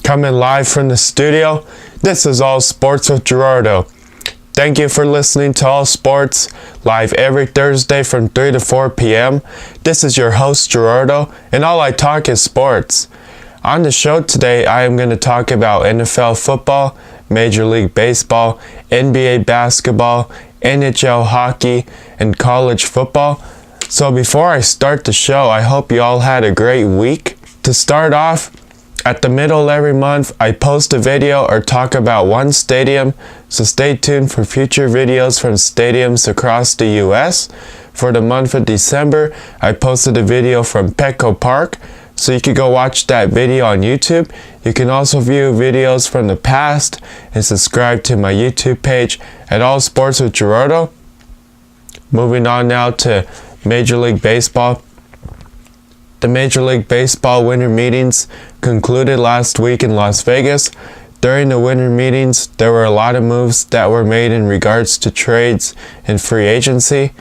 Coming live from the studio, this is All Sports with Gerardo. Thank you for listening to All Sports, live every Thursday from 3 to 4 p.m. This is your host, Gerardo, and all I talk is sports. On the show today, I am going to talk about NFL football, Major League Baseball, NBA basketball, NHL hockey, and college football. So before I start the show, I hope you all had a great week. To start off, at the middle of every month, I post a video or talk about one stadium, so stay tuned for future videos from stadiums across the US. For the month of December, I posted a video from Petco Park, so you can go watch that video on YouTube. You can also view videos from the past and subscribe to my YouTube page at All Sports with Gerardo. Moving on now to Major League Baseball. The Major League Baseball winter meetings concluded last week in Las Vegas. During the winter meetings, there were a lot of moves that were made in regards to trades and free agency.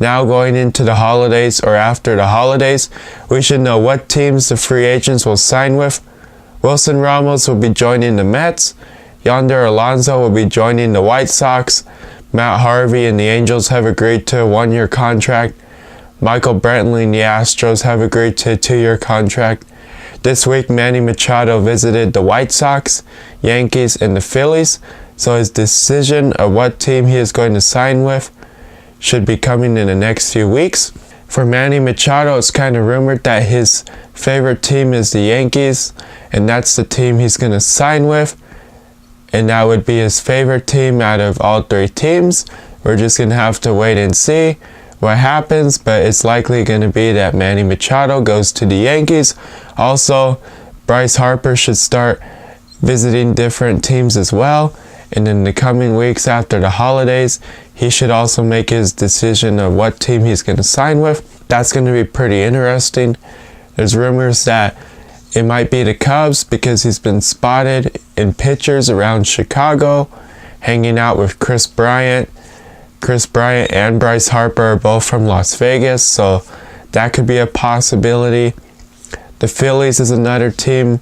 Now going into the holidays or after the holidays, we should know what teams the free agents will sign with. Wilson Ramos will be joining the Mets. Yonder Alonso will be joining the White Sox. Matt Harvey and the Angels have agreed to a one-year contract. Michael Brantley and the Astros have agreed to a 2-year contract. This week, Manny Machado visited the White Sox, Yankees, and the Phillies, so his decision of what team he is going to sign with should be coming in the next few weeks. For Manny Machado, it's kind of rumored that his favorite team is the Yankees, and that's the team he's going to sign with, and that would be his favorite team out of all three teams. We're just going to have to wait and see what happens, but it's likely going to be that Manny Machado goes to the Yankees. Also, Bryce Harper should start visiting different teams as well, and in the coming weeks after the holidays, he should also make his decision of what team he's going to sign with. That's going to be pretty interesting. There's rumors that it might be the Cubs because he's been spotted in pictures around Chicago, hanging out with Chris Bryant. Chris Bryant and Bryce Harper are both from Las Vegas, so that could be a possibility. The Phillies is another team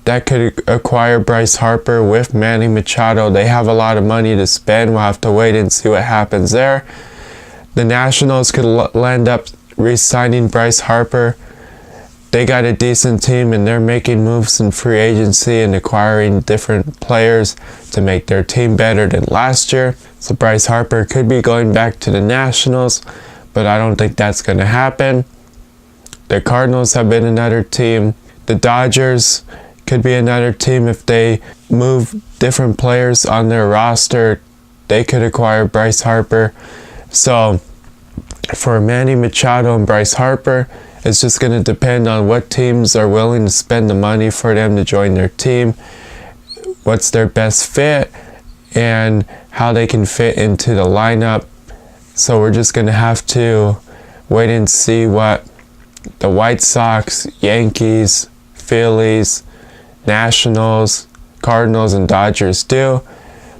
that could acquire Bryce Harper with Manny Machado. They have a lot of money to spend. We'll have to wait and see what happens there. The Nationals could end up re-signing Bryce Harper. They got a decent team and they're making moves in free agency and acquiring different players to make their team better than last year. So Bryce Harper could be going back to the Nationals, but I don't think that's going to happen. The Cardinals have been another team. The Dodgers could be another team if they move different players on their roster. They could acquire Bryce Harper. So for Manny Machado and Bryce Harper, it's just going to depend on what teams are willing to spend the money for them to join their team, what's their best fit, and how they can fit into the lineup. So we're just going to have to wait and see what the White Sox, Yankees, Phillies, Nationals, Cardinals, and Dodgers do.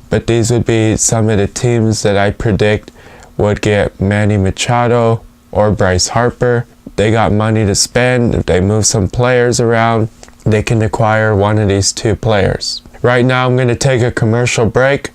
But these would be some of the teams that I predict would get Manny Machado or Bryce Harper. They got money to spend. If they move some players around, they can acquire one of these two players. Right now, I'm going to take a commercial break.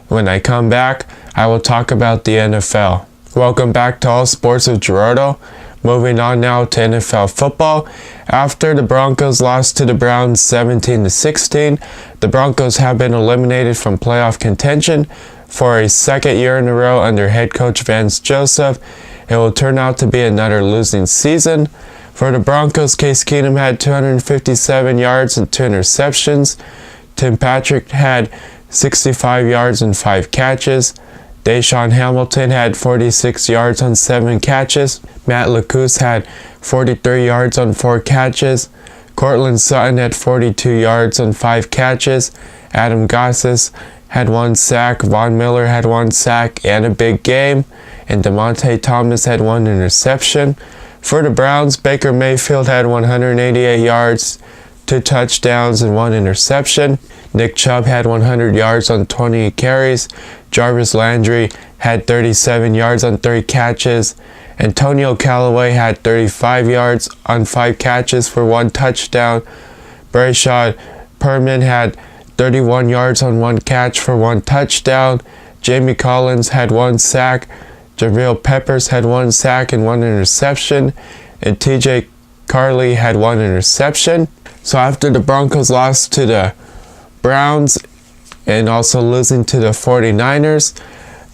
When I come back, I will talk about the NFL. Welcome back to All Sports with Gerardo. Moving on now to NFL football. After the Broncos lost to the Browns 17-16, the Broncos have been eliminated from playoff contention for a second year in a row under head coach Vance Joseph. It will turn out to be another losing season. For the Broncos, Case Keenum had 257 yards and 2 interceptions. Tim Patrick had 65 yards and 5 catches. Deshaun Hamilton had 46 yards on 7 catches. Matt LaCouse had 43 yards on 4 catches. Cortland Sutton had 42 yards on 5 catches. Adam Gotsis had 1 sack. Von Miller had 1 sack and a big game. And DeMonte Thomas had 1 interception. For the Browns, Baker Mayfield had 188 yards, 2 touchdowns, and 1 interception. Nick Chubb had 100 yards on 20 carries. Jarvis Landry had 37 yards on 3 catches. Antonio Callaway had 35 yards on 5 catches for 1 touchdown. Brayshawn Perman had 31 yards on 1 catch for 1 touchdown. Jamie Collins had 1 sack. Jabril Peppers had 1 sack and 1 interception. And TJ Carley had 1 interception. So after the Broncos lost to the Browns and also losing to the 49ers,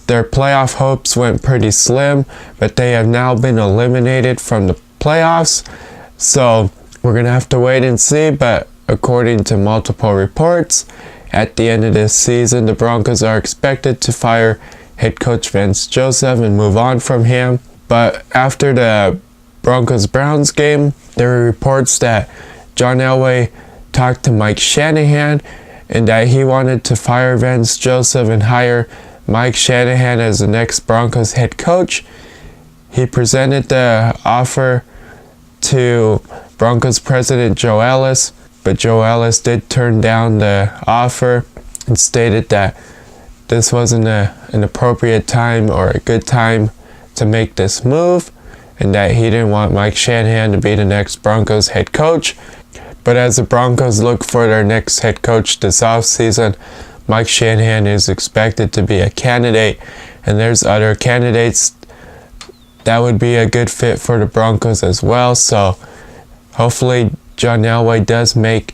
their playoff hopes went pretty slim, but they have now been eliminated from the playoffs. So we're going to have to wait and see, but according to multiple reports, at the end of this season, the Broncos are expected to fire head coach Vance Joseph and move on from him. But after the Broncos-Browns game, there were reports that John Elway talked to Mike Shanahan and that he wanted to fire Vance Joseph and hire Mike Shanahan as the next Broncos head coach. He presented the offer to Broncos president Joe Ellis, but Joe Ellis did turn down the offer and stated that this wasn't an appropriate time or a good time to make this move, and that he didn't want Mike Shanahan to be the next Broncos head coach. But as the Broncos look for their next head coach this offseason, Mike Shanahan is expected to be a candidate, and there's other candidates that would be a good fit for the Broncos as well. So hopefully John Elway does make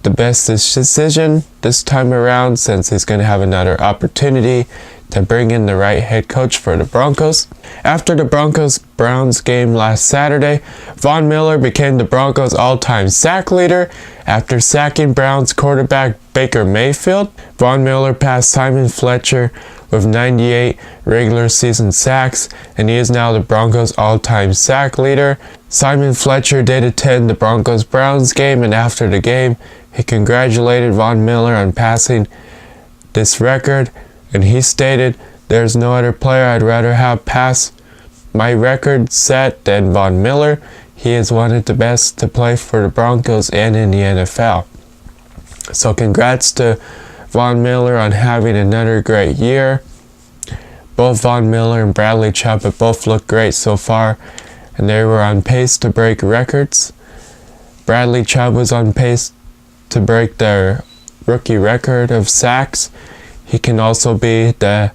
the best decision this time around, since he's going to have another opportunity to bring in the right head coach for the Broncos. After the Broncos-Browns game last Saturday, Von Miller became the Broncos' all-time sack leader after sacking Browns quarterback Baker Mayfield. Von Miller passed Simon Fletcher with 98 regular season sacks, and he is now the Broncos' all-time sack leader. Simon Fletcher did attend the Broncos-Browns game, and after the game, he congratulated Von Miller on passing this record, and he stated, "There's no other player I'd rather have pass my record set than Von Miller. He is one of the best to play for the Broncos and in the NFL." So congrats to Von Miller on having another great year. Both Von Miller and Bradley Chubb have both looked great so far, and they were on pace to break records. Bradley Chubb was on pace to break their rookie record of sacks. He can also be the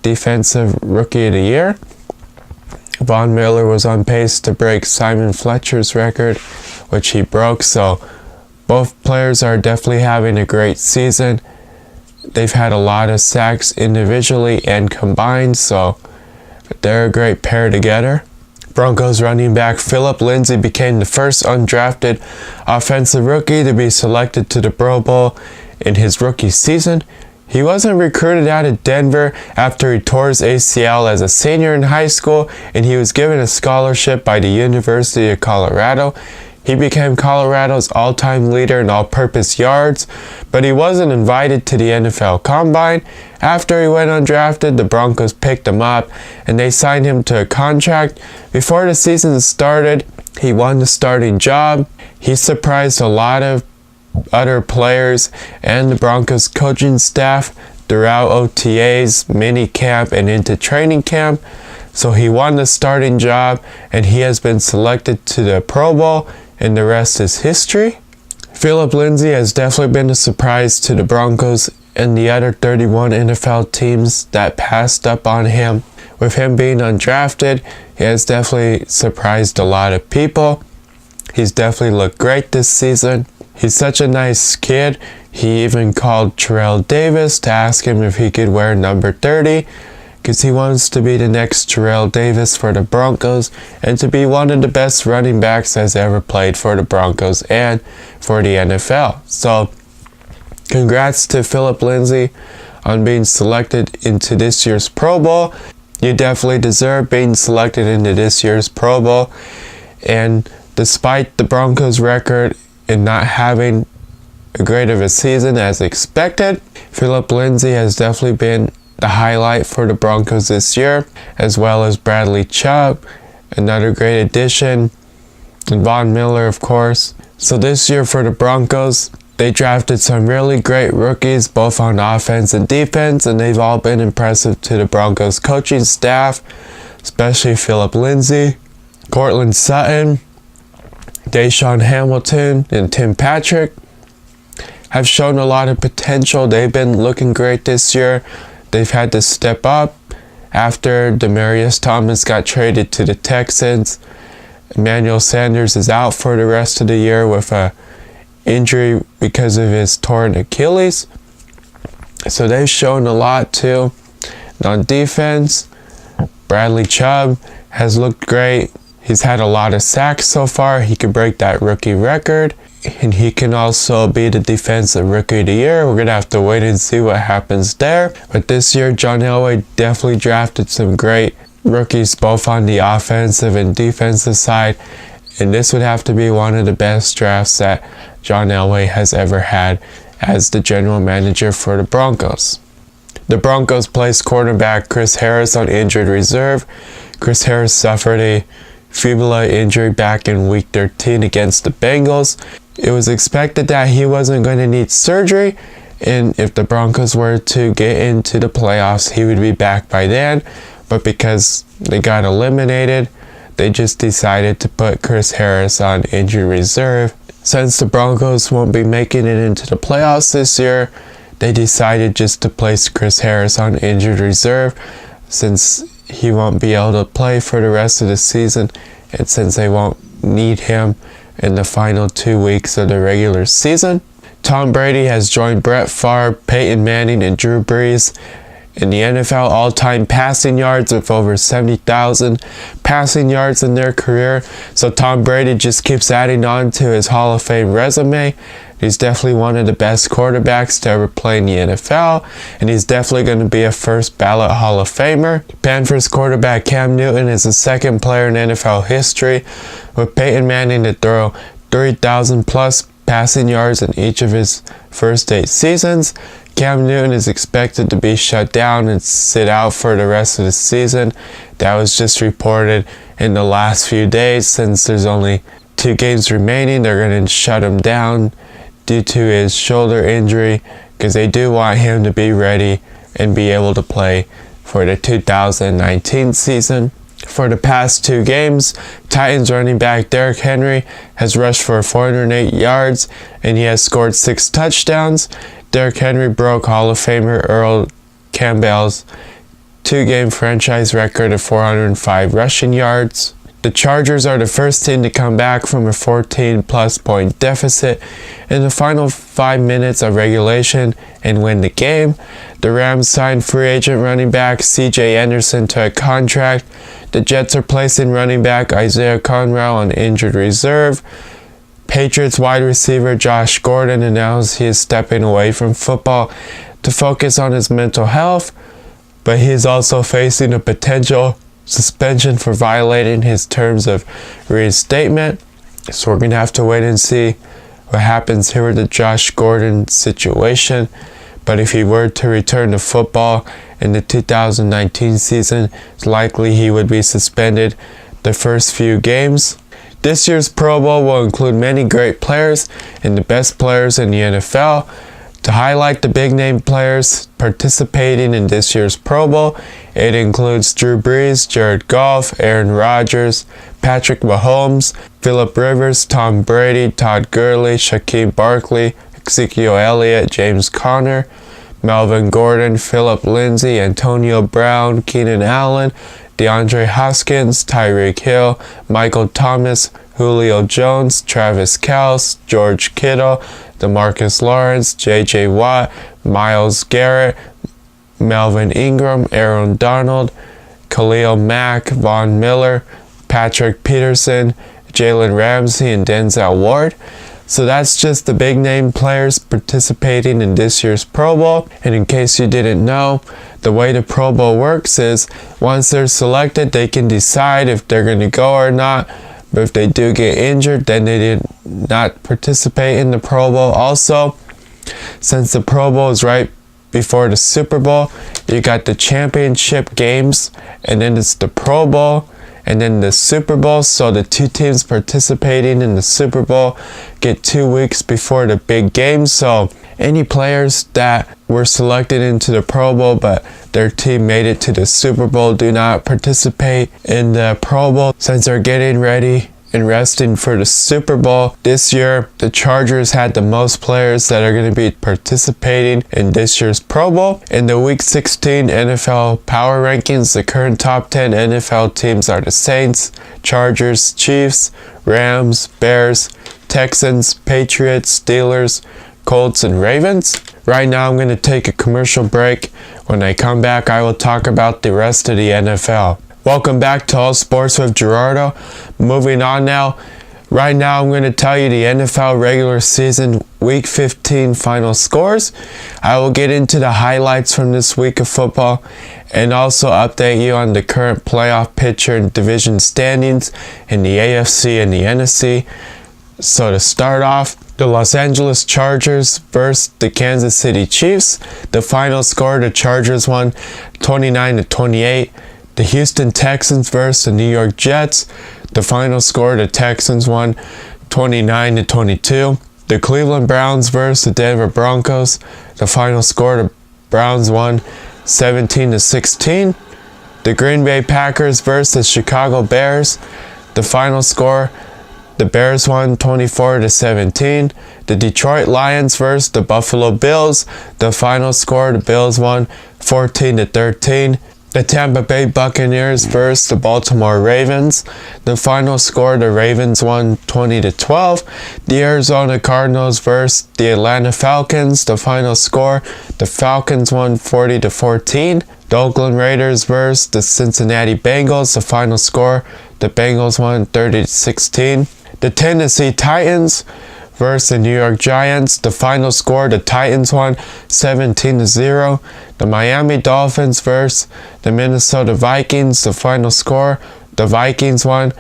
defensive rookie of the year. Von Miller was on pace to break Simon Fletcher's record, which he broke. So both players are definitely having a great season. They've had a lot of sacks individually and combined, so they're a great pair together. Broncos running back Philip Lindsay became the first undrafted offensive rookie to be selected to the Pro Bowl in his rookie season. He wasn't recruited out of Denver after he tore his ACL as a senior in high school, and he was given a scholarship by the University of Colorado. He became Colorado's all-time leader in all-purpose yards, but he wasn't invited to the NFL Combine. After he went undrafted, the Broncos picked him up, and they signed him to a contract. Before the season started, he won the starting job. He surprised a lot of other players and the Broncos coaching staff throughout OTAs, mini camp, and into training camp. So he won the starting job, and he has been selected to the Pro Bowl, and the rest is history. Philip Lindsay has definitely been a surprise to the Broncos and the other 31 NFL teams that passed up on him. With him being undrafted, he has definitely surprised a lot of people. He's definitely looked great this season. He's such a nice kid. He even called Terrell Davis to ask him if he could wear number 30, because he wants to be the next Terrell Davis for the Broncos and to be one of the best running backs that's ever played for the Broncos and for the NFL. So congrats to Philip Lindsay on being selected into this year's Pro Bowl. You definitely deserve being selected into this year's Pro Bowl. And despite the Broncos' record and not having a great of a season as expected, Philip Lindsay has definitely been the highlight for the Broncos this year, as well as Bradley Chubb, another great addition, and Von Miller, of course. So this year for the Broncos, they drafted some really great rookies, both on offense and defense, and they've all been impressive to the Broncos coaching staff, especially Philip Lindsay, Cortland Sutton, Deshaun Hamilton, and Tim Patrick. have shown a lot of potential. They've been looking great this year. They've had to step up after Demaryius Thomas got traded to the Texans. Emmanuel Sanders is out for the rest of the year with a injury because of his torn Achilles. So they've shown a lot too. And on defense, Bradley Chubb has looked great. He's had a lot of sacks so far. He could break that rookie record. And he can also be the defensive rookie of the year. We're going to have to wait and see what happens there. But this year, John Elway definitely drafted some great rookies, both on the offensive and defensive side. And this would have to be one of the best drafts that John Elway has ever had as the general manager for the Broncos. The Broncos placed quarterback Chris Harris on injured reserve. Chris Harris suffered a fibula injury back in week 13 against the Bengals. It was expected that he wasn't going to need surgery, and if the Broncos were to get into the playoffs, he would be back by then. But because they got eliminated, they just decided to put Chris Harris on injured reserve. Since the Broncos won't be making it into the playoffs this year, they decided just to place Chris Harris on injured reserve since he won't be able to play for the rest of the season, and since they won't need him in the final 2 weeks of the regular season. Tom Brady has joined Brett Favre, Peyton Manning, and Drew Brees in the NFL all-time passing yards with over 70,000 passing yards in their career. So Tom Brady just keeps adding on to his Hall of Fame resume. He's definitely one of the best quarterbacks to ever play in the NFL, and he's definitely going to be a first ballot Hall of Famer. Panthers quarterback Cam Newton is the second player in NFL history with Peyton Manning to throw 3,000 plus passing yards in each of his first 8 seasons. Cam Newton is expected to be shut down and sit out for the rest of the season. That was just reported in the last few days. Since there's only 2 games remaining, they're going to shut him down due to his shoulder injury, because they do want him to be ready and be able to play for the 2019 season. For the past 2 games, Titans running back Derrick Henry has rushed for 408 yards and he has scored 6 touchdowns. Derrick Henry broke Hall of Famer Earl Campbell's 2-game franchise record of 405 rushing yards. The Chargers are the first team to come back from a 14-plus point deficit in the final 5 minutes of regulation and win the game. The Rams signed free agent running back C.J. Anderson to a contract. The Jets are placing running back Isaiah Conrell on injured reserve. Patriots wide receiver Josh Gordon announced he is stepping away from football to focus on his mental health, but he is also facing a potential suspension for violating his terms of reinstatement. So we're going to have to wait and see what happens here with the Josh Gordon situation. But if he were to return to football in the 2019 season, it's likely he would be suspended the first few games. This year's Pro Bowl will include many great players and the best players in the NFL. To highlight the big-name players participating in this year's Pro Bowl, it includes Drew Brees, Jared Goff, Aaron Rodgers, Patrick Mahomes, Phillip Rivers, Tom Brady, Todd Gurley, Shaquem Barkley, Ezekiel Elliott, James Conner, Melvin Gordon, Philip Lindsay, Antonio Brown, Keenan Allen, DeAndre Hopkins, Tyreek Hill, Michael Thomas, Julio Jones, Travis Kelce, George Kittle, DeMarcus Lawrence, J.J. Watt, Myles Garrett, Melvin Ingram, Aaron Donald, Khalil Mack, Von Miller, Patrick Peterson, Jalen Ramsey, and Denzel Ward. So that's just the big name players participating in this year's Pro Bowl. And in case you didn't know, the way the Pro Bowl works is once they're selected, they can decide if they're going to go or not. But if they do get injured, then they did not participate in the Pro Bowl. Also, since the Pro Bowl is right before the Super Bowl, you got the championship games, and then it's the Pro Bowl, and then the Super Bowl. So the 2 teams participating in the Super Bowl get 2 weeks before the big game. So any players that were selected into the Pro Bowl but their team made it to the Super Bowl do not participate in the Pro Bowl since they're getting ready and resting for the Super Bowl. This year, the Chargers had the most players that are going to be participating in this year's Pro Bowl. In the Week 16 NFL Power Rankings, the current top 10 NFL teams are the Saints, Chargers, Chiefs, Rams, Bears, Texans, Patriots, Steelers, Colts, and Ravens. Right now, I'm going to take a commercial break. When I come back, I will talk about the rest of the NFL. Welcome back to All Sports with Gerardo. Moving on now. Right now, I'm going to tell you the NFL regular season Week 15 final scores. I will get into the highlights from this week of football and also update you on the current playoff picture and division standings in the AFC and the NFC. So to start off, the Los Angeles Chargers versus the Kansas City Chiefs. The final score, the Chargers won 29-28. The Houston Texans versus the New York Jets. The final score, the Texans won 29-22. The Cleveland Browns versus the Denver Broncos. The final score, the Browns won 17-16. The Green Bay Packers versus the Chicago Bears. The final score, the Bears won 24-17. The Detroit Lions versus the Buffalo Bills. The final score, the Bills won 14-13. The Tampa Bay Buccaneers versus the Baltimore Ravens. The final score, the Ravens won 20-12. The Arizona Cardinals versus the Atlanta Falcons. The final score, the Falcons won 40-14. The Oakland Raiders versus the Cincinnati Bengals. The final score, the Bengals won 30-16. The Tennessee Titans versus the New York Giants. The final score, the Titans won 17-0. The Miami Dolphins versus the Minnesota Vikings. The final score, the Vikings won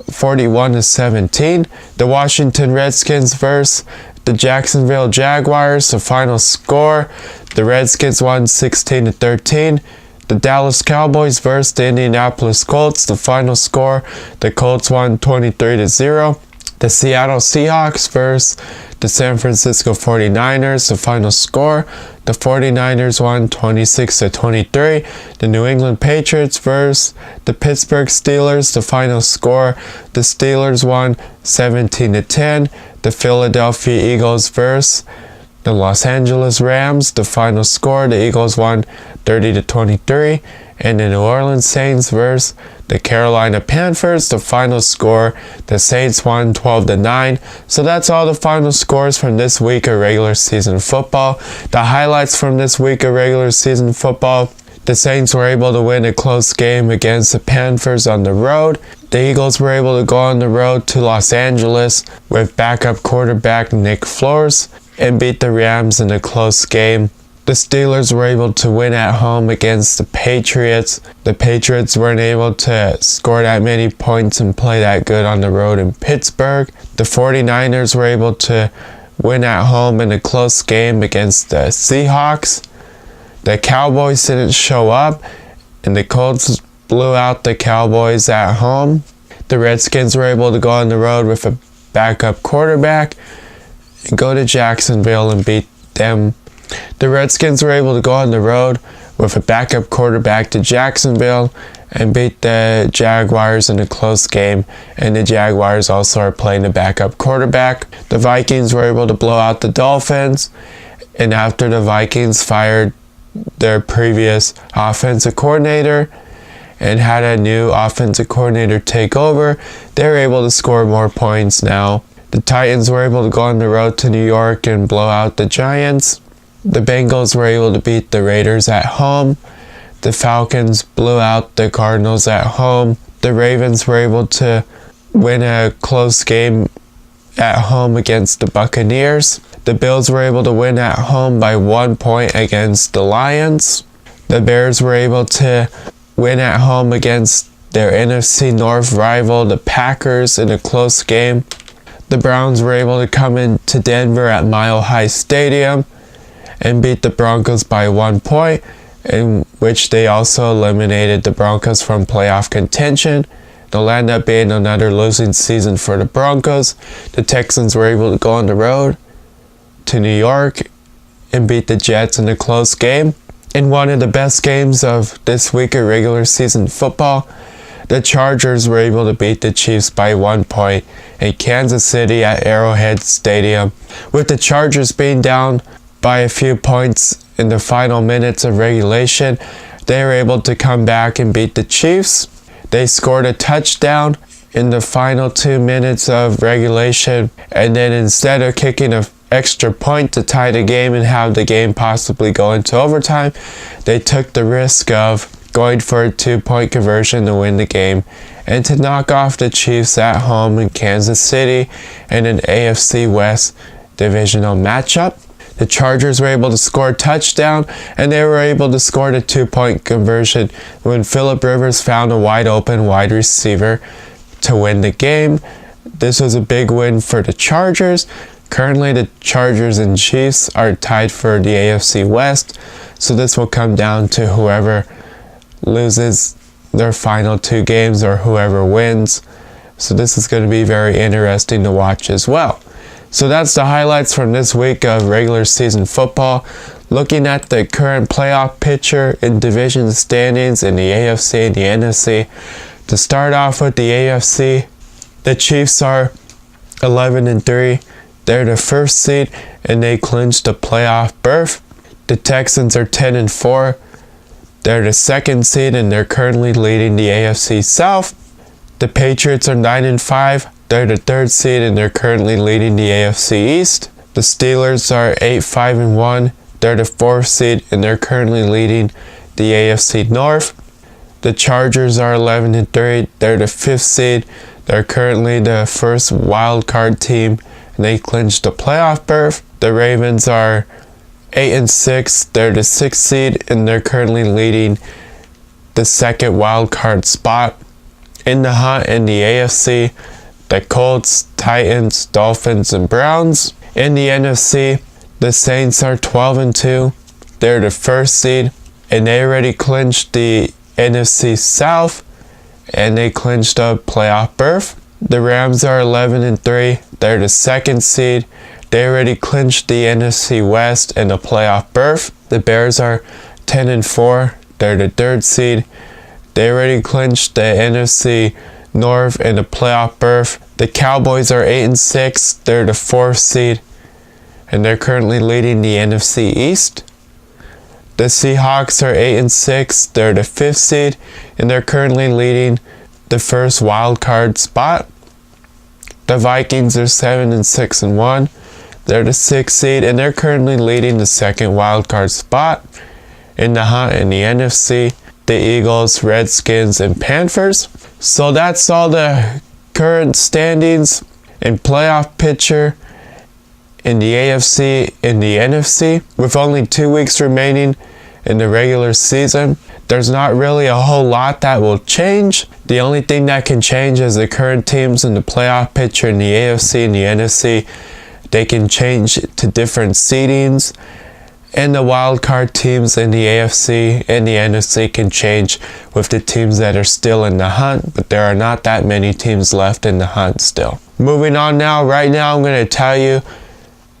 41-17. The Washington Redskins versus the Jacksonville Jaguars. The final score, the Redskins won 16-13. The Dallas Cowboys versus the Indianapolis Colts. The final score, the Colts won 23-0. The Seattle Seahawks versus the San Francisco 49ers. The final score, the 49ers won 26-23. The New England Patriots versus the Pittsburgh Steelers. The final score, the Steelers won 17-10. The Philadelphia Eagles versus the Los Angeles Rams. The final score, the Eagles won 30-23. And the New Orleans Saints versus the Carolina Panthers. The final score, the Saints won 12-9. So that's all the final scores from this week of regular season football. The highlights from this week of regular season football: the Saints were able to win a close game against the Panthers on the road. The Eagles were able to go on the road to Los Angeles with backup quarterback Nick Flores and beat the Rams in a close game. The Steelers were able to win at home against the Patriots. The Patriots weren't able to score that many points and play that good on the road in Pittsburgh. The 49ers were able to win at home in a close game against the Seahawks. The Cowboys didn't show up, and the Colts blew out the Cowboys at home. The Redskins were able to go on the road with a backup quarterback and go to Jacksonville and beat them. The Redskins were able to go on the road with a backup quarterback to Jacksonville and beat the Jaguars in a close game, and the Jaguars also are playing a backup quarterback. The Vikings were able to blow out the Dolphins, and after the Vikings fired their previous offensive coordinator and had a new offensive coordinator take over, they were able to score more points now. The Titans were able to go on the road to New York and blow out the Giants. The Bengals were able to beat the Raiders at home. The Falcons blew out the Cardinals at home. The Ravens were able to win a close game at home against the Buccaneers. The Bills were able to win at home by 1 point against the Lions. The Bears were able to win at home against their NFC North rival, the Packers, in a close game. The Browns were able to come into Denver at Mile High Stadium and beat the Broncos by 1 point, in which they also eliminated the Broncos from playoff contention. It'll end up being another losing season for the Broncos. The Texans were able to go on the road to New York and beat the Jets in a close game. In one of the best games of this week of regular season football, the Chargers were able to beat the Chiefs by 1 point in Kansas City at Arrowhead Stadium. With the Chargers being down by a few points in the final minutes of regulation, they were able to come back and beat the Chiefs. They scored a touchdown in the final 2 minutes of regulation, and then instead of kicking an extra point to tie the game and have the game possibly go into overtime, they took the risk of going for a 2-point conversion to win the game and to knock off the Chiefs at home in Kansas City in an AFC West divisional matchup. The Chargers were able to score a touchdown, and they were able to score the 2-point conversion when Phillip Rivers found a wide open wide receiver to win the game. This was a big win for the Chargers. Currently, the Chargers and Chiefs are tied for the AFC West, so this will come down to whoever loses their final 2 games or whoever wins. So this is going to be very interesting to watch as well. So that's the highlights from this week of regular season football. Looking at the current playoff picture in division standings in the AFC and the NFC. To start off with the AFC, the Chiefs are 11-3. They're the first seed and they clinched a playoff berth. The Texans are 10-4. They're the second seed and they're currently leading the AFC South. The Patriots are 9-5. They're the third seed and they're currently leading the AFC East. The Steelers are 8-5-1. They're the fourth seed and they're currently leading the AFC North. The Chargers are 11-3. They're the fifth seed. They're currently the first wild card team and they clinched the playoff berth. The Ravens are 8-6. They're the sixth seed and they're currently leading the second wild card spot. In the hunt in the AFC, the Colts, Titans, Dolphins, and Browns. In the NFC, the Saints are 12-2. They're the first seed, and they already clinched the NFC South, and they clinched a playoff berth. The Rams are 11-3. They're the second seed. They already clinched the NFC West and a playoff berth. The Bears are 10-4. They're the third seed. They already clinched the NFC North and a playoff berth. The Cowboys are 8-6. They're the fourth seed, and they're currently leading the NFC East. The Seahawks are 8-6. They're the fifth seed, and they're currently leading the first wild card spot. The Vikings are 7-6-1. They're the sixth seed, and they're currently leading the second wild card spot. In the hunt in the NFC, the Eagles, Redskins, and Panthers. So that's all the current standings and playoff picture in the AFC and the NFC. With only 2 weeks remaining in the regular season, there's not really a whole lot that will change. The only thing that can change is the current teams in the playoff picture in the AFC and the NFC. They can change to different seedings. And the wild card teams in the AFC and the NFC can change with the teams that are still in the hunt, but there are not that many teams left in the hunt still. Moving on now, right now I'm going to tell you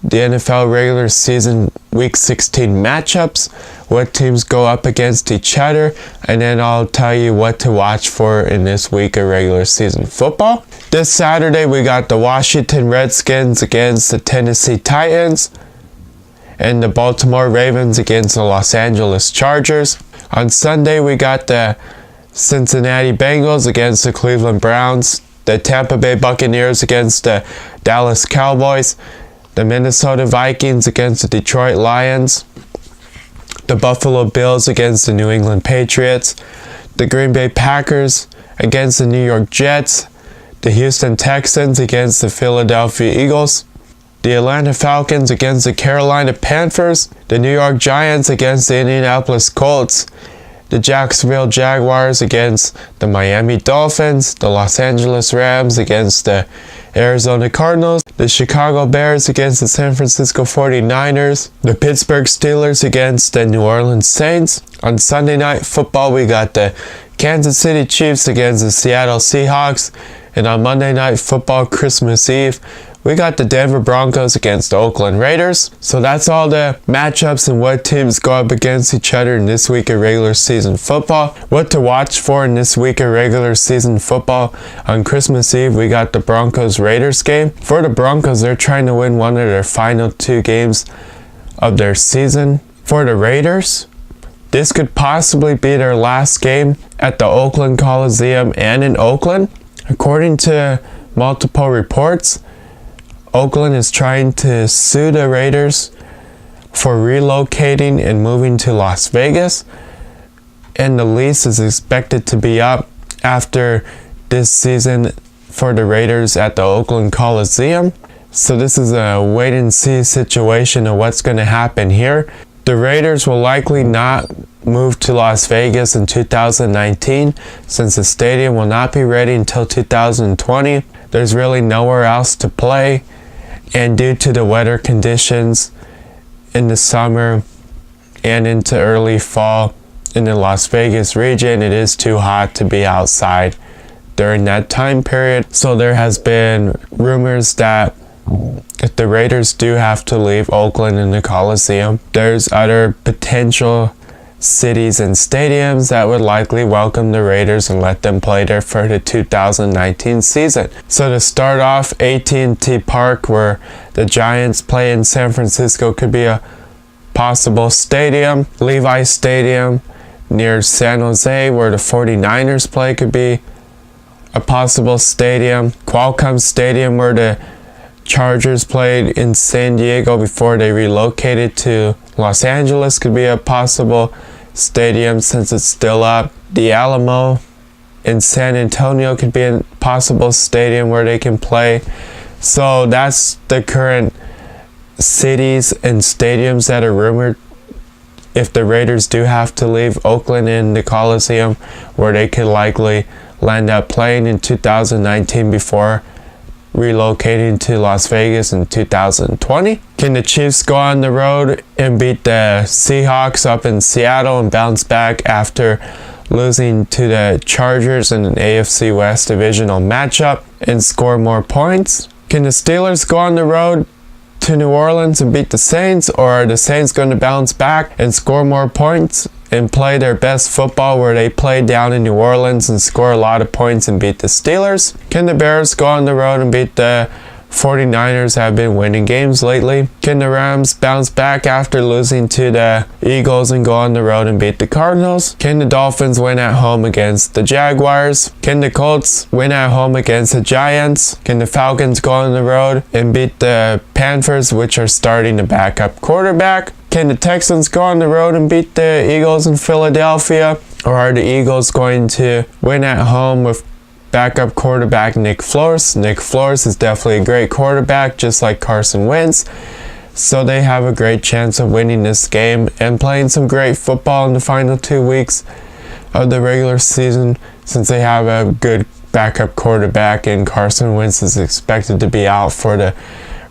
the NFL regular season week 16 matchups, what teams go up against each other, and then I'll tell you what to watch for in this week of regular season football. This Saturday we got the Washington Redskins against the Tennessee Titans, and the Baltimore Ravens against the Los Angeles Chargers. On Sunday, we got the Cincinnati Bengals against the Cleveland Browns, the Tampa Bay Buccaneers against the Dallas Cowboys, the Minnesota Vikings against the Detroit Lions, the Buffalo Bills against the New England Patriots, the Green Bay Packers against the New York Jets, the Houston Texans against the Philadelphia Eagles, the Atlanta Falcons against the Carolina Panthers, the New York Giants against the Indianapolis Colts, the Jacksonville Jaguars against the Miami Dolphins, the Los Angeles Rams against the Arizona Cardinals, the Chicago Bears against the San Francisco 49ers, the Pittsburgh Steelers against the New Orleans Saints. On Sunday Night Football, we got the Kansas City Chiefs against the Seattle Seahawks, and on Monday Night Football Christmas Eve, we got the Denver Broncos against the Oakland Raiders. So that's all the matchups and what teams go up against each other in this week of regular season football. What to watch for in this week of regular season football. On Christmas Eve, we got the Broncos-Raiders game. For the Broncos, they're trying to win one of their final 2 games of their season. For the Raiders, this could possibly be their last game at the Oakland Coliseum and in Oakland. According to multiple reports, Oakland is trying to sue the Raiders for relocating and moving to Las Vegas, and the lease is expected to be up after this season for the Raiders at the Oakland Coliseum. So this is a wait and see situation of what's going to happen here. The Raiders will likely not move to Las Vegas in 2019 since the stadium will not be ready until 2020. There's really nowhere else to play, and due to the weather conditions in the summer and into early fall in the Las Vegas region, it is too hot to be outside during that time period. So there has been rumors that if the Raiders do have to leave Oakland in the Coliseum, there's other potential cities and stadiums that would likely welcome the Raiders and let them play there for the 2019 season. So to start off, AT&T Park, where the Giants play in San Francisco, could be a possible stadium. Levi Stadium near San Jose, where the 49ers play, could be a possible stadium. Qualcomm Stadium, where the Chargers played in San Diego before they relocated to Los Angeles, could be a possible stadium since it's still up. The Alamo in San Antonio could be a possible stadium where they can play. So that's the current cities and stadiums that are rumored if the Raiders do have to leave Oakland in the Coliseum, where they could likely land up playing in 2019 before relocating to Las Vegas in 2020. Can the Chiefs go on the road and beat the Seahawks up in Seattle and bounce back after losing to the Chargers in an AFC West divisional matchup and score more points? Can the Steelers go on the road to New Orleans and beat the Saints, or are the Saints going to bounce back and score more points and play their best football where they play down in New Orleans and score a lot of points and beat the Steelers? Can the Bears go on the road and beat the 49ers, have been winning games lately? Can the Rams bounce back after losing to the Eagles and go on the road and beat the Cardinals? Can the Dolphins win at home against the Jaguars? Can the Colts win at home against the Giants? Can the Falcons go on the road and beat the Panthers, which are starting a backup quarterback? Can the Texans go on the road and beat the Eagles in Philadelphia? Or are the Eagles going to win at home with backup quarterback Nick Flores? Nick Flores is definitely a great quarterback, just like Carson Wentz. So they have a great chance of winning this game and playing some great football in the final 2 weeks of the regular season, since they have a good backup quarterback and Carson Wentz is expected to be out for the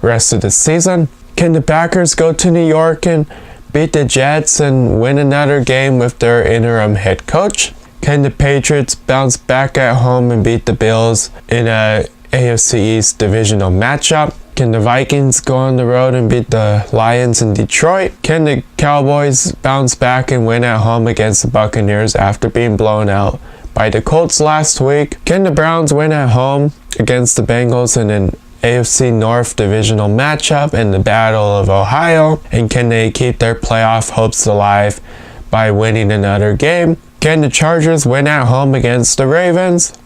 rest of the season. Can the Packers go to New York and beat the Jets and win another game with their interim head coach? Can the Patriots bounce back at home and beat the Bills in a AFC East divisional matchup? Can the Vikings go on the road and beat the Lions in Detroit? Can the Cowboys bounce back and win at home against the Buccaneers after being blown out by the Colts last week? Can the Browns win at home against the Bengals in an AFC North divisional matchup in the Battle of Ohio? And can they keep their playoff hopes alive by winning another game? Can the Chargers win at home against the Ravens?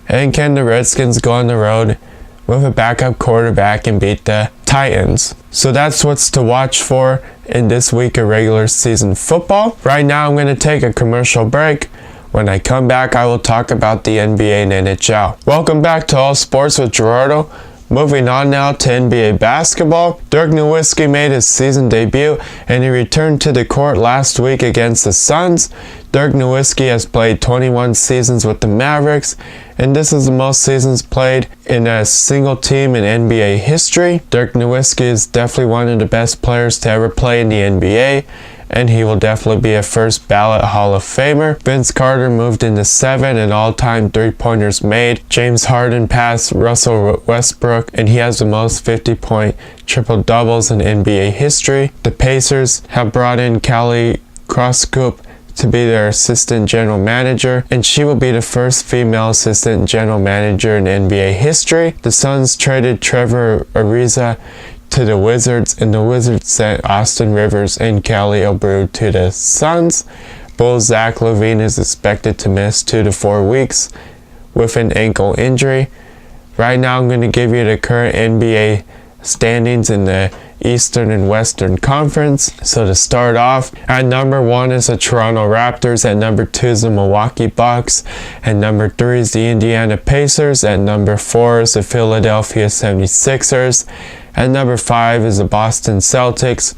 And can the Redskins go on the road with a backup quarterback and beat the Titans? So that's what's to watch for in this week of regular season football. Right now I'm going to take a commercial break. When I come back, I will talk about the NBA and NHL. Welcome back to All Sports with Gerardo. Moving on now to NBA basketball. Dirk Nowitzki made his season debut and he returned to the court last week against the Suns. Dirk Nowitzki has played 21 seasons with the Mavericks, and this is the most seasons played in a single team in NBA history. Dirk Nowitzki is definitely one of the best players to ever play in the NBA, and he will definitely be a first ballot Hall of Famer. Vince Carter moved into 7 in all-time three-pointers made. James Harden passed Russell Westbrook, and he has the most 50-point triple-doubles in NBA history. The Pacers have brought in Kelly Croscoop to be their assistant general manager, and she will be the first female assistant general manager in NBA history. The Suns traded Trevor Ariza to the Wizards, and the Wizards sent Austin Rivers and Kelly Oubre to the Suns. Bulls Zach LaVine is expected to miss 2 to 4 weeks with an ankle injury. Right now I'm going to give you the current NBA standings in the Eastern and Western Conference. So to start off, at number 1 is the Toronto Raptors, at number 2 is the Milwaukee Bucks, at number 3 is the Indiana Pacers, at number 4 is the Philadelphia 76ers, at number 5 is the Boston Celtics,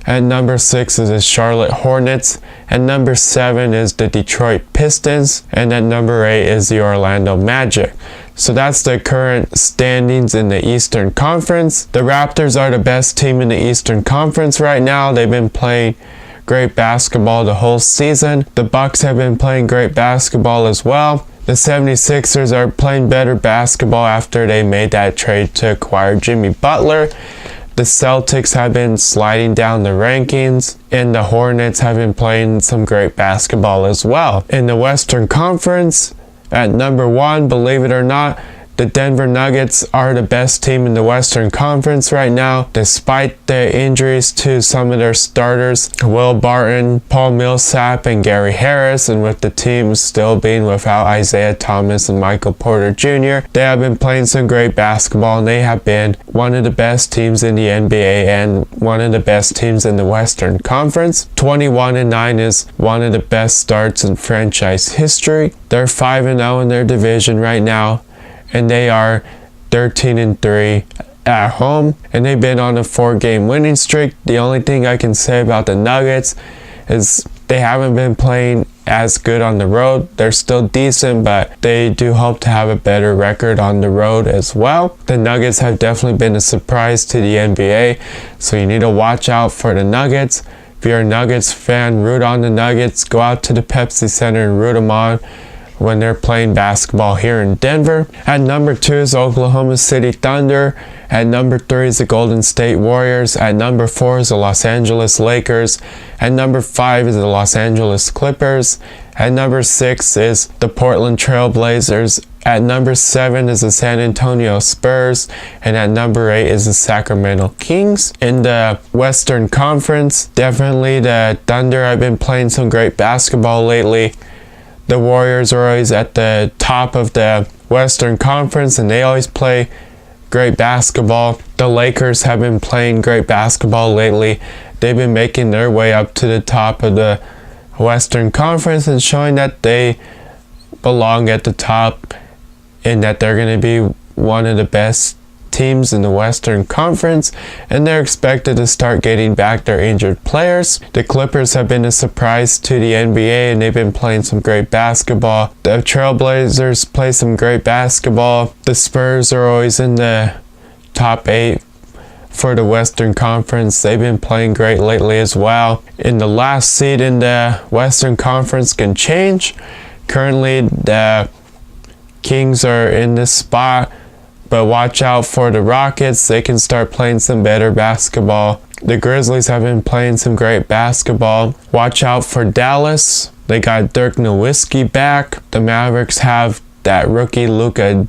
at number 6 is the Charlotte Hornets, at number 7 is the Detroit Pistons, and at number 8 is the Orlando Magic. So that's the current standings in the Eastern Conference. The Raptors are the best team in the Eastern Conference right now. They've been playing great basketball the whole season. The Bucks have been playing great basketball as well. The 76ers are playing better basketball after they made that trade to acquire Jimmy Butler. The Celtics have been sliding down the rankings, and the Hornets have been playing some great basketball as well. In the Western Conference, at number 1, believe it or not, the Denver Nuggets are the best team in the Western Conference right now, despite the injuries to some of their starters, Will Barton, Paul Millsap, and Gary Harris, and with the team still being without Isaiah Thomas and Michael Porter Jr. They have been playing some great basketball, and they have been one of the best teams in the NBA and one of the best teams in the Western Conference. 21-9 is one of the best starts in franchise history. They're 5-0 in their division right now, and they are 13-3 at home, and they've been on a 4-game winning streak. The only thing I can say about the Nuggets is they haven't been playing as good on the road. They're still decent, but they do hope to have a better record on the road as well. The Nuggets have definitely been a surprise to the NBA, so you need to watch out for the Nuggets. If you're a Nuggets fan, root on the Nuggets. Go out to the Pepsi Center and root them on when they're playing basketball here in Denver. At number 2 is Oklahoma City Thunder. At number 3 is the Golden State Warriors. At number 4 is the Los Angeles Lakers. At number 5 is the Los Angeles Clippers. At number 6 is the Portland Trail Blazers. At number 7 is the San Antonio Spurs. And at number 8 is the Sacramento Kings. In the Western Conference, definitely the Thunder have been playing some great basketball lately. The Warriors are always at the top of the Western Conference, and they always play great basketball. The Lakers have been playing great basketball lately. They've been making their way up to the top of the Western Conference and showing that they belong at the top and that they're going to be one of the best teams in the Western Conference, and they're expected to start getting back their injured players. The Clippers have been a surprise to the NBA, and they've been playing some great basketball. The Trailblazers play some great basketball. The Spurs are always in the top 8 for the Western Conference. They've been playing great lately as well. In the last seed in the Western Conference can change. Currently, the Kings are in this spot, but watch out for the Rockets. They can start playing some better basketball. The Grizzlies have been playing some great basketball. Watch out for Dallas. They got Dirk Nowitzki back. The Mavericks have that rookie Luka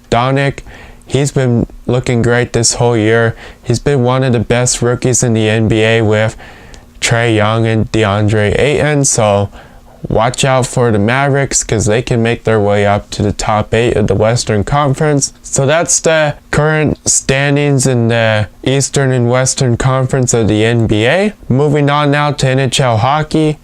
Doncic. He's been looking great this whole year. He's been one of the best rookies in the NBA with Trae Young and DeAndre Ayton. So watch out for the Mavericks because they can make their way up to the top 8 of the Western Conference. So that's the current standings in the Eastern and Western Conference of the NBA. Moving on now to NHL hockey.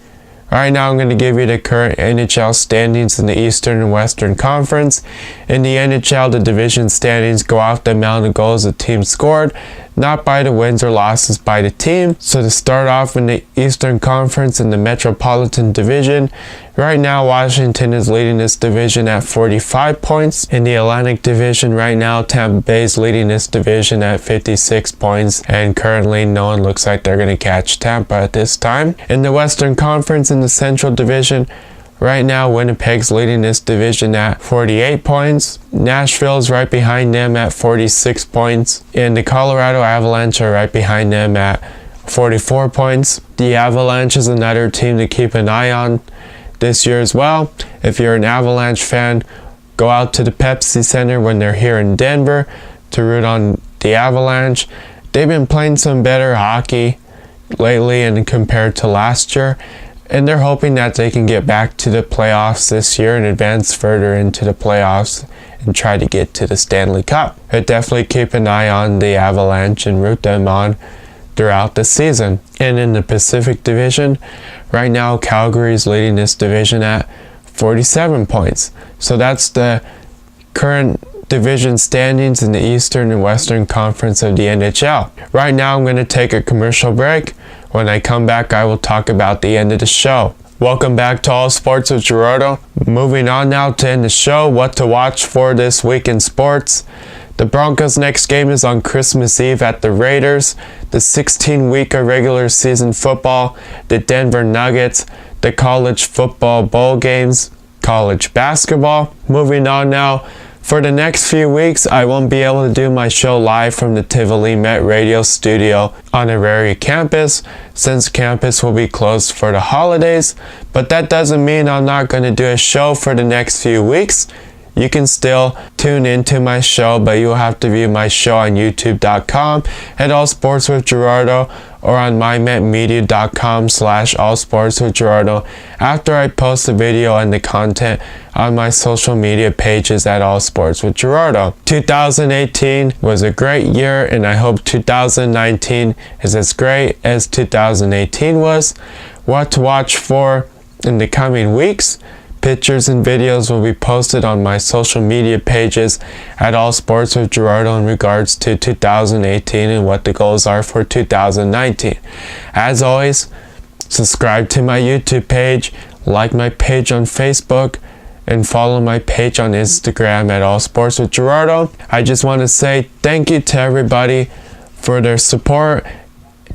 Right now I'm going to give you the current NHL standings in the Eastern and Western Conference. In the NHL, the division standings go off the amount of goals the team scored. not by the wins or losses by the team. So to start off in the Eastern Conference in the Metropolitan Division, right now Washington is leading this division at 45 points. In the Atlantic Division right now, Tampa Bay is leading this division at 56 points, and currently no one looks like they're going to catch Tampa at this time. In the Western Conference in the Central Division, right now, Winnipeg's leading this division at 48 points. Nashville's right behind them at 46 points. And the Colorado Avalanche are right behind them at 44 points. The Avalanche is another team to keep an eye on this year as well. If you're an Avalanche fan, go out to the Pepsi Center when they're here in Denver to root on the Avalanche. They've been playing some better hockey lately and compared to last year. And they're hoping that they can get back to the playoffs this year and advance further into the playoffs and try to get to the Stanley Cup. But definitely keep an eye on the Avalanche and root them on throughout the season. And in the Pacific Division, right now Calgary is leading this division at 47 points. So that's the current division standings in the Eastern and Western Conference of the NHL. Right now I'm going to take a commercial break. When I come back, I will talk about the end of the show. Welcome back to All Sports with Gerardo. Moving on now to end the show, what to watch for this week in sports. The Broncos' next game is on Christmas Eve at the Raiders. The 16-week of regular season football, the Denver Nuggets, the college football bowl games, college basketball. Moving on now. For the next few weeks, I won't be able to do my show live from the Tivoli Met Radio studio on Auraria campus, since campus will be closed for the holidays. But that doesn't mean I'm not going to do a show for the next few weeks. You can still tune into my show, but you'll have to view my show on youtube.com at AllSportsWithGerardo or on mymetmedia.com/AllSportsWithGerardo after I post the video and the content on my social media pages at AllSportsWithGerardo. 2018 was a great year, and I hope 2019 is as great as 2018 was. What to watch for in the coming weeks? Pictures and videos will be posted on my social media pages at All Sports with Gerardo in regards to 2018 and what the goals are for 2019. As always, subscribe to my YouTube page, like my page on Facebook, and follow my page on Instagram at All Sports with Gerardo. I just want to say thank you to everybody for their support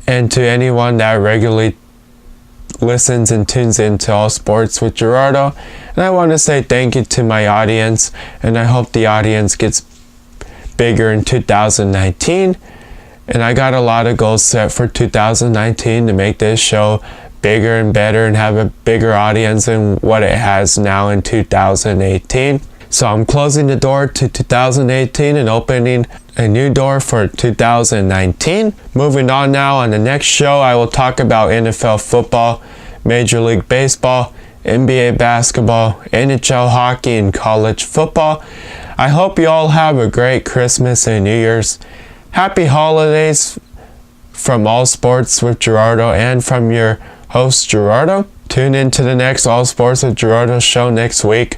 and to anyone that regularly listens and tunes into All Sports with Gerardo. And I want to say thank you to my audience, and I hope the audience gets bigger in 2019. And I got a lot of goals set for 2019 to make this show bigger and better and have a bigger audience than what it has now in 2018. So I'm closing the door to 2018 and opening a new door for 2019. Moving on now, on the next show, I will talk about NFL football, Major League Baseball, NBA basketball, NHL hockey, and college football. I hope you all have a great Christmas and New Year's. Happy holidays from All Sports with Gerardo and from your host Gerardo. Tune in to the next All Sports with Gerardo show next week.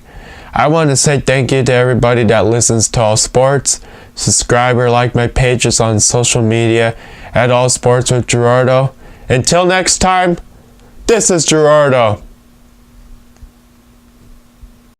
I want to say thank you to everybody that listens to All Sports. Subscribe or like my pages on social media at All Sports with Gerardo. Until next time, this is Gerardo.